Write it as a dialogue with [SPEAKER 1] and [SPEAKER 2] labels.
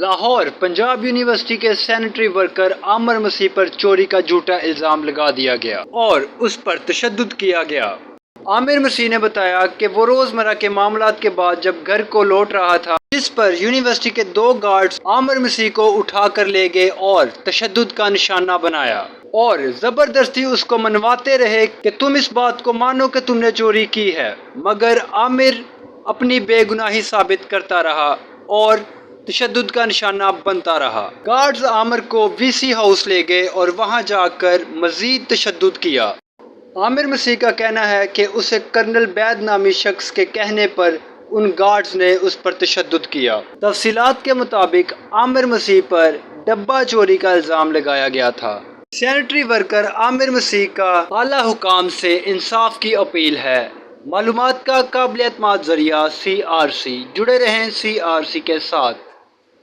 [SPEAKER 1] Lahore Punjab university کے sanitary worker عامر مسیح پر چوری کا جھوٹا الزام لگا دیا گیا اور اس پر تشدد کیا گیا۔ عامر مسیح نے بتایا کہ وہ روزمرہ کے معاملات کے بعد جب گھر کو لوٹ رہا تھا، جس پر یونیورسٹی کے 2 گارڈز عامر مسیح کو اٹھا کر لے گئے اور تشدد کا نشانہ بنایا اور زبردستی اس کو منواتے رہے کہ تم اس بات کو مانو کہ تم نے چوری کی ہے، مگر عامر اپنی بے گناہی ثابت کرتا رہا اور تشدد کا نشانہ بنتا رہا۔ گارڈز عامر کو وی سی ہاؤس لے گئے اور وہاں جا کر مزید تشدد کیا۔ عامر مسیح کا کہنا ہے کہ اسے کرنل بید نامی شخص کے کہنے پر ان گارڈز نے اس پر تشدد کیا۔ تفصیلات کے مطابق عامر مسیح پر ڈبہ چوری کا الزام لگایا گیا تھا۔ سینیٹری ورکر عامر مسیح کا اعلیٰ حکام سے انصاف کی اپیل ہے۔ معلومات کا قابل اعتماد ذریعہ CRC، جڑے رہیں CRC کے ساتھ۔